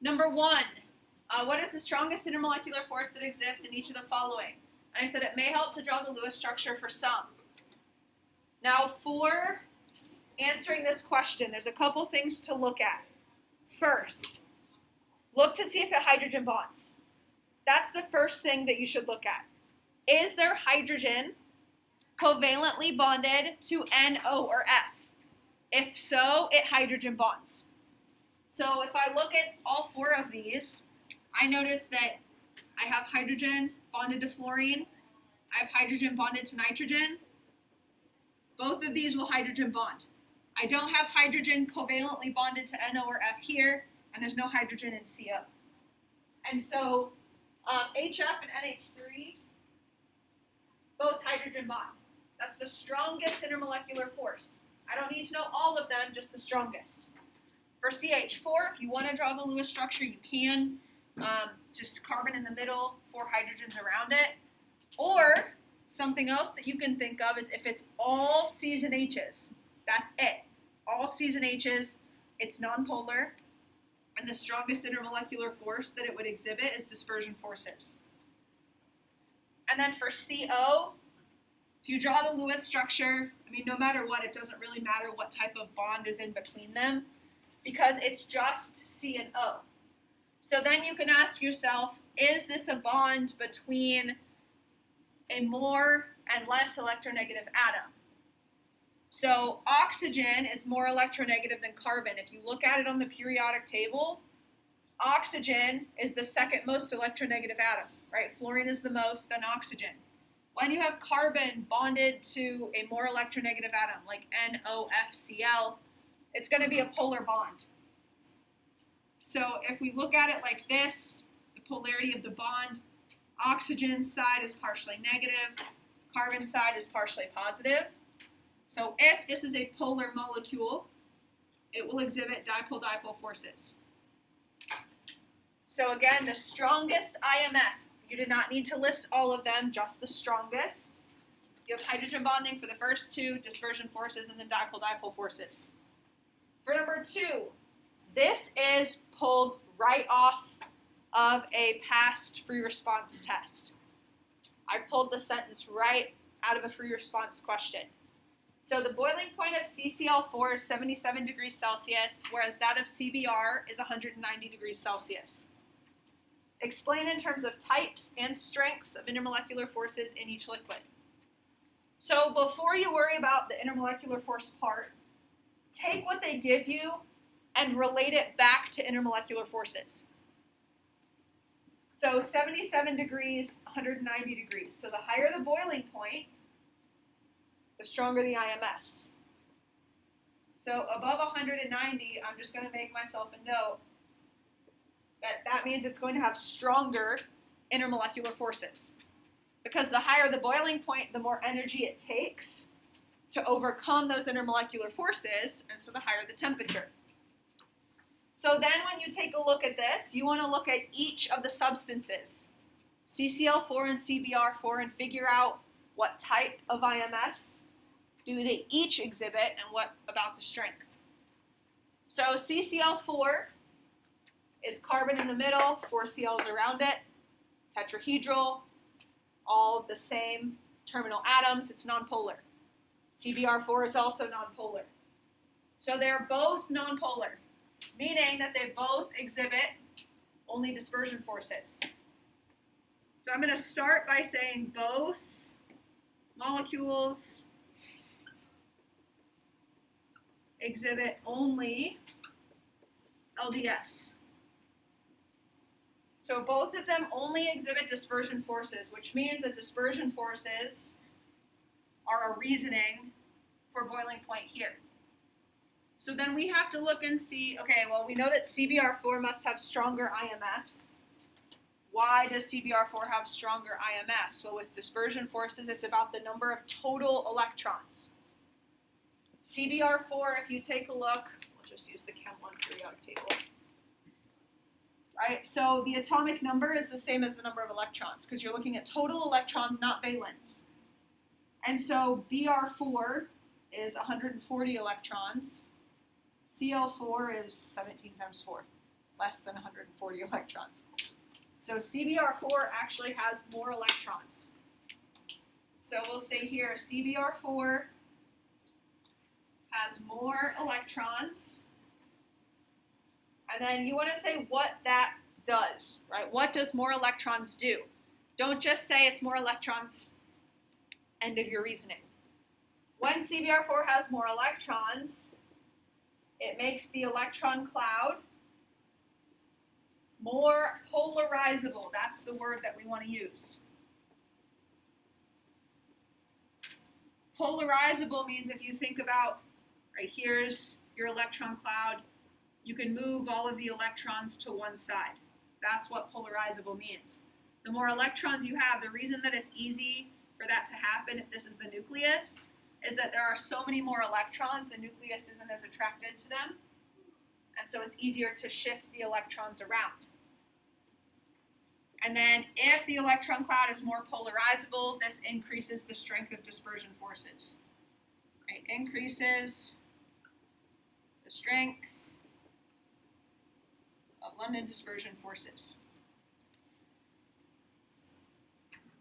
Number 1, what is the strongest intermolecular force that exists in each of the following? And I said it may help to draw the Lewis structure for some. Now, for answering this question, there's a couple things to look at. First, look to see if it hydrogen bonds. That's the first thing that you should look at. Is there hydrogen covalently bonded to NO or F? If so, it hydrogen bonds. So if I look at all 4 of these, I notice that I have hydrogen bonded to fluorine. I have hydrogen bonded to nitrogen. Both of these will hydrogen bond. I don't have hydrogen covalently bonded to NO or F here, and there's no hydrogen in CO. And so HF and NH3, both hydrogen bond. That's the strongest intermolecular force. I don't need to know all of them, just the strongest. For CH4, if you want to draw the Lewis structure, you can. Just carbon in the middle, 4 hydrogens around it. Or something else that you can think of is if it's all C's and H's. That's it. All C's and H's, it's nonpolar. And the strongest intermolecular force that it would exhibit is dispersion forces. And then for CO, if you draw the Lewis structure, I mean, no matter what, it doesn't really matter what type of bond is in between them because it's just C and O. So then you can ask yourself, is this a bond between a more and less electronegative atom? So oxygen is more electronegative than carbon. If you look at it on the periodic table, oxygen is the second most electronegative atom, right? Fluorine is the most, then oxygen. When you have carbon bonded to a more electronegative atom, like NOFCl, it's going to be a polar bond. So if we look at it like this, the polarity of the bond, oxygen side is partially negative, carbon side is partially positive. So if this is a polar molecule, it will exhibit dipole-dipole forces. So again, the strongest IMF, you do not need to list all of them, just the strongest. You have hydrogen bonding for the first 2, dispersion forces, and then dipole-dipole forces. For number 2, this is pulled right off of a past free response test. I pulled the sentence right out of a free response question. So the boiling point of CCl4 is 77 degrees Celsius, whereas that of CBr is 190 degrees Celsius. Explain in terms of types and strengths of intermolecular forces in each liquid. So before you worry about the intermolecular force part, take what they give you and relate it back to intermolecular forces. So 77 degrees, 190 degrees. So the higher the boiling point, the stronger the IMFs. So above 190, I'm just going to make myself a note that means it's going to have stronger intermolecular forces. Because the higher the boiling point, the more energy it takes to overcome those intermolecular forces, and so the higher the temperature. So then when you take a look at this, you want to look at each of the substances, CCl4 and CBr4, and figure out what type of IMFs do they each exhibit and what about the strength. So CCl4 is carbon in the middle, 4 Cl's around it, tetrahedral, all the same terminal atoms, it's nonpolar. CBr4 is also nonpolar. So they're both nonpolar, meaning that they both exhibit only dispersion forces. So I'm going to start by saying both molecules exhibit only LDFs. So both of them only exhibit dispersion forces, which means that dispersion forces are a reasoning for boiling point here. So then we have to look and see, okay, well, we know that CBr4 must have stronger IMFs. Why does CBr4 have stronger IMFs? Well, with dispersion forces, it's about the number of total electrons. CBr4, if you take a look, we'll just use the Chem 1 periodic table. Right, so the atomic number is the same as the number of electrons because you're looking at total electrons, not valence. And so Br4 is 140 electrons. Cl4 is 17 times 4, less than 140 electrons. So CBr4 actually has more electrons. So we'll say here CBr4 has more electrons. And then you want to say what that does, right? What does more electrons do? Don't just say it's more electrons, end of your reasoning. When CBr4 has more electrons, it makes the electron cloud more polarizable. That's the word that we want to use. Polarizable means if you think about, right, here's your electron cloud, you can move all of the electrons to one side. That's what polarizable means. The more electrons you have, the reason that it's easy for that to happen if this is the nucleus is that there are so many more electrons, the nucleus isn't as attracted to them, and so it's easier to shift the electrons around. And then if the electron cloud is more polarizable, this increases the strength of dispersion forces. Right? Increases the strength of London dispersion forces.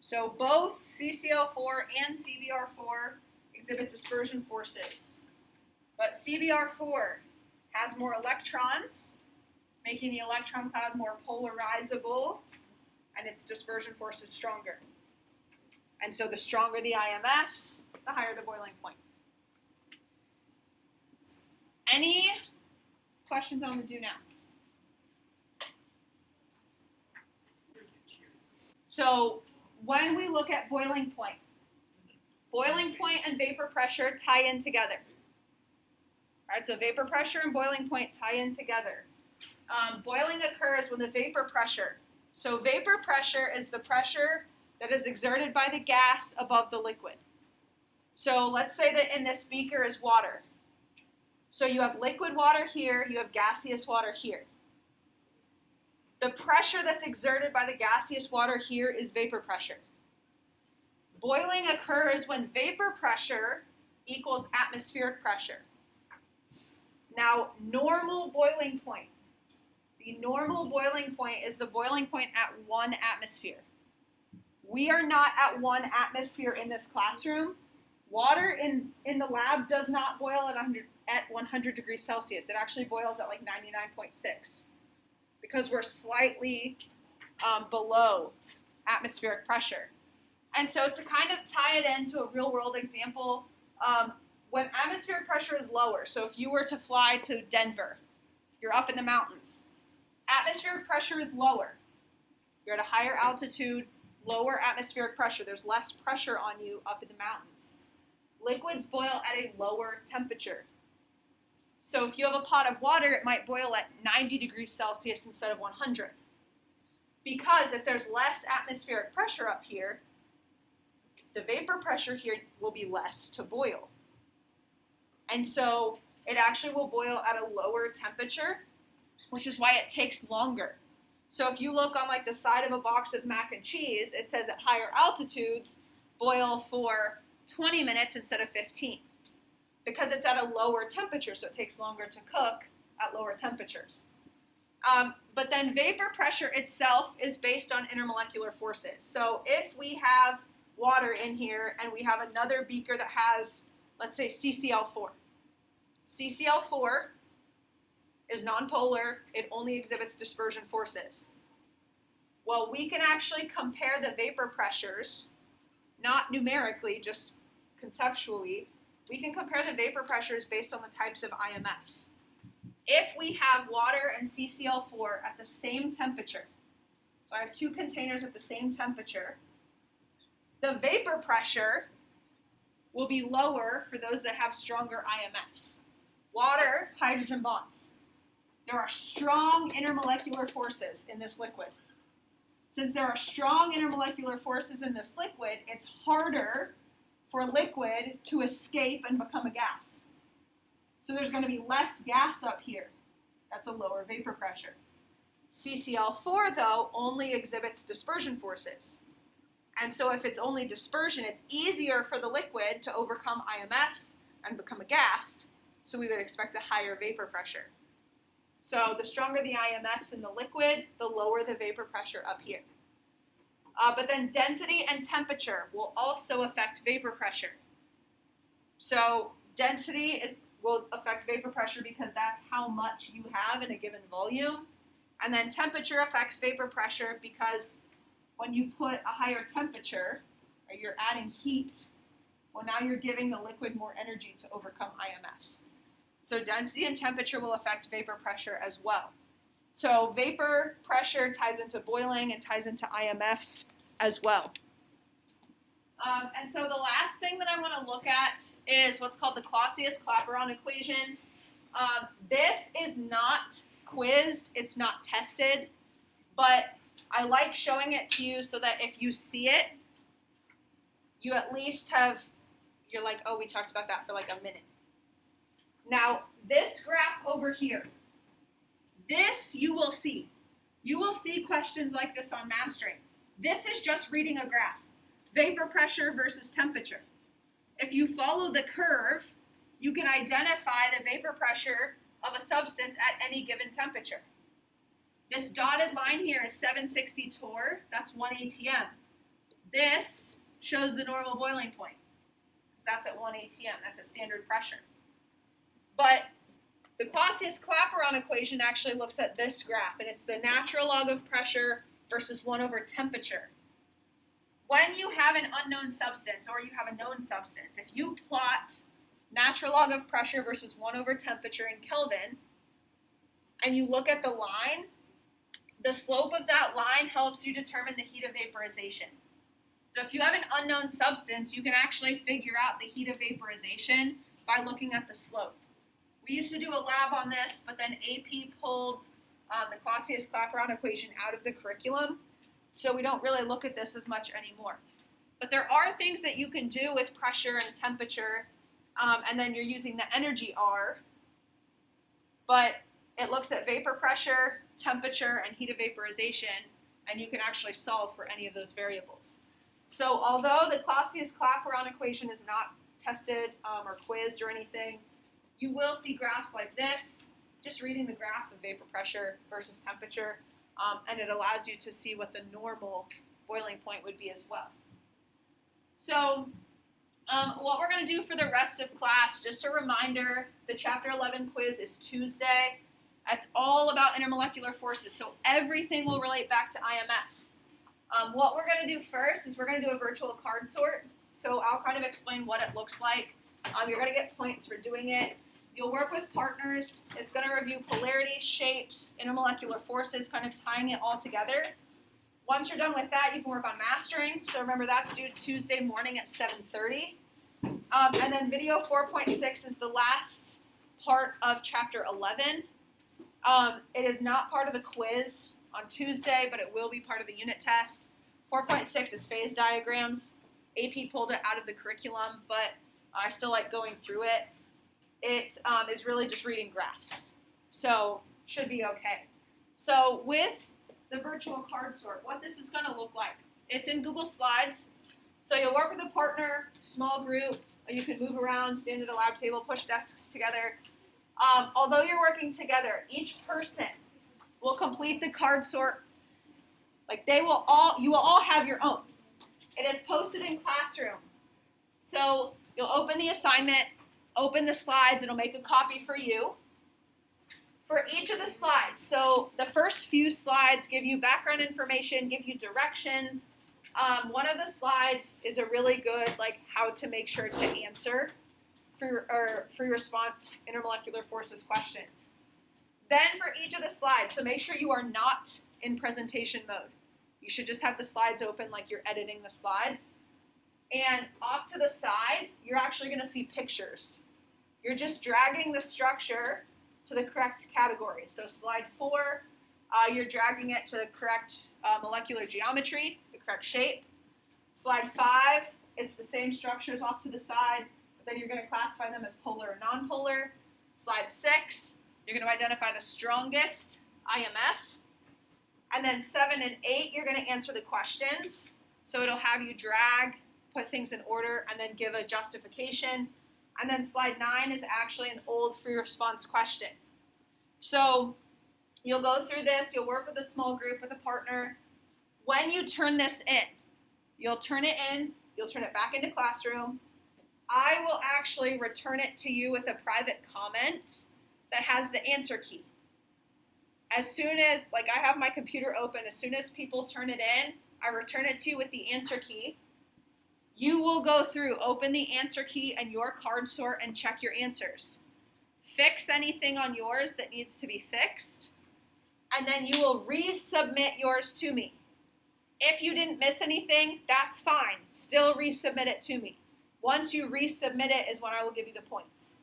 So both CCl4 and CBr4 exhibit dispersion forces. But CBr4 has more electrons, making the electron cloud more polarizable, and its dispersion force is stronger. And so the stronger the IMFs, the higher the boiling point. Any questions on the do now? So when we look at boiling point and vapor pressure tie in together. All right, so vapor pressure and boiling point tie in together. Boiling occurs when the vapor pressure, so vapor pressure is the pressure that is exerted by the gas above the liquid. So let's say that in this beaker is water. So you have liquid water here, you have gaseous water here. The pressure that's exerted by the gaseous water here is vapor pressure. Boiling occurs when vapor pressure equals atmospheric pressure. Now, normal boiling point. The normal boiling point is the boiling point at 1 atmosphere. We are not at 1 atmosphere in this classroom. Water in the lab does not boil at 100 degrees Celsius. It actually boils at like 99.6 because we're slightly below atmospheric pressure. And so to kind of tie it into a real-world example, when atmospheric pressure is lower, so if you were to fly to Denver, you're up in the mountains, atmospheric pressure is lower. You're at a higher altitude, lower atmospheric pressure. There's less pressure on you up in the mountains. Liquids boil at a lower temperature. So if you have a pot of water, it might boil at 90 degrees Celsius instead of 100. Because if there's less atmospheric pressure up here, the vapor pressure here will be less to boil. And so it actually will boil at a lower temperature, which is why it takes longer. So if you look on like the side of a box of mac and cheese, it says at higher altitudes, boil for 20 minutes instead of 15. Because it's at a lower temperature, so it takes longer to cook at lower temperatures. But then vapor pressure itself is based on intermolecular forces. So if we have water in here and we have another beaker that has, let's say, CCl4. CCl4 is nonpolar. It only exhibits dispersion forces. Well, we can actually compare the vapor pressures, not numerically, just conceptually. We can compare the vapor pressures based on the types of IMFs. If we have water and CCl4 at the same temperature, so I have 2 containers at the same temperature, the vapor pressure will be lower for those that have stronger IMFs. Water, hydrogen bonds. There are strong intermolecular forces in this liquid. Since there are strong intermolecular forces in this liquid, it's harder for liquid to escape and become a gas. So there's going to be less gas up here. That's a lower vapor pressure. CCl4, though, only exhibits dispersion forces. And so if it's only dispersion, it's easier for the liquid to overcome IMFs and become a gas, so we would expect a higher vapor pressure. So the stronger the IMFs in the liquid, the lower the vapor pressure up here. But then density and temperature will also affect vapor pressure. So density will affect vapor pressure because that's how much you have in a given volume. And then temperature affects vapor pressure because when you put a higher temperature, or you're adding heat, well, now you're giving the liquid more energy to overcome IMFs. So density and temperature will affect vapor pressure as well. So vapor pressure ties into boiling and ties into IMFs as well. And so the last thing that I want to look at is what's called the Clausius-Clapeyron equation. This is not quizzed, it's not tested, but I like showing it to you so that if you see it, you at least you're like, oh, we talked about that for like a minute. Now, this graph over here, this you will see. You will see questions like this on mastering. This is just reading a graph. Vapor pressure versus temperature. If you follow the curve, you can identify the vapor pressure of a substance at any given temperature. This dotted line here is 760 torr, that's 1 atm. This shows the normal boiling point. That's at 1 atm, that's at standard pressure. But the Clausius-Clapeyron equation actually looks at this graph, and it's the natural log of pressure versus 1 over temperature. When you have an unknown substance or you have a known substance, if you plot natural log of pressure versus 1 over temperature in Kelvin, and you look at the line, the slope of that line helps you determine the heat of vaporization. So if you have an unknown substance, you can actually figure out the heat of vaporization by looking at the slope. We used to do a lab on this, but then AP pulled the Clausius-Clapeyron equation out of the curriculum, so we don't really look at this as much anymore. But there are things that you can do with pressure and temperature, and then you're using the energy R, but it looks at vapor pressure, temperature, and heat of vaporization, and you can actually solve for any of those variables. So although the Clausius-Clapeyron equation is not tested or quizzed or anything, you will see graphs like this, just reading the graph of vapor pressure versus temperature, and it allows you to see what the normal boiling point would be as well. So what we're going to do for the rest of class, just a reminder, the Chapter 11 quiz is Tuesday. It's all about intermolecular forces, so everything will relate back to IMFs. What we're going to do first is we're going to do a virtual card sort. So I'll kind of explain what it looks like. You're going to get points for doing it. You'll work with partners. It's going to review polarity, shapes, intermolecular forces, kind of tying it all together. Once you're done with that, you can work on mastering. So remember, that's due Tuesday morning at 7:30. And then video 4.6 is the last part of Chapter 11. It is not part of the quiz on Tuesday, but it will be part of the unit test. 4.6 is phase diagrams. AP pulled it out of the curriculum, but I still like going through it. It is really just reading graphs, so should be okay. So with the virtual card sort, what this is going to look like, it's in Google Slides. So you'll work with a partner, small group, you can move around, stand at a lab table, push desks together. Although you're working together, each person will complete the card sort. Like you will all have your own. It is posted in Classroom. So you'll open the assignment, open the slides, it'll make a copy for you. For each of the slides, so the first few slides give you background information, give you directions. One of the slides is a really good, how to make sure to answer for your response intermolecular forces questions. Then for each of the slides, so make sure you are not in presentation mode. You should just have the slides open like you're editing the slides. And off to the side, you're actually going to see pictures. You're just dragging the structure to the correct category. So slide 4, you're dragging it to the correct molecular geometry, the correct shape. Slide 5, it's the same structures off to the side, but then you're going to classify them as polar or nonpolar. Slide 6, you're going to identify the strongest IMF. And then 7 and 8, you're going to answer the questions. So it'll have you drag, put things in order, and then give a justification. And then slide 9 is actually an old free response question. So You'll go through this. You'll work with a small group, with a partner. When you turn this in, you'll turn it in. You'll turn it back into Classroom. I will actually return it to you with a private comment that has the answer key. As soon as, like, I have my computer open, as soon as people turn it in, I return it to you with the answer key. You will go through, open the answer key and your card sort and check your answers. Fix anything on yours that needs to be fixed, and then you will resubmit yours to me. If you didn't miss anything, that's fine. Still resubmit it to me. Once you resubmit it is when I will give you the points.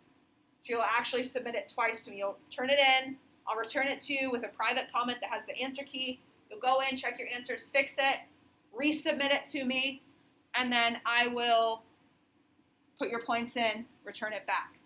So you'll actually submit it twice to me. You'll turn it in. I'll return it to you with a private comment that has the answer key. You'll go in, check your answers, fix it, resubmit it to me, and then I will put your points in, return it back.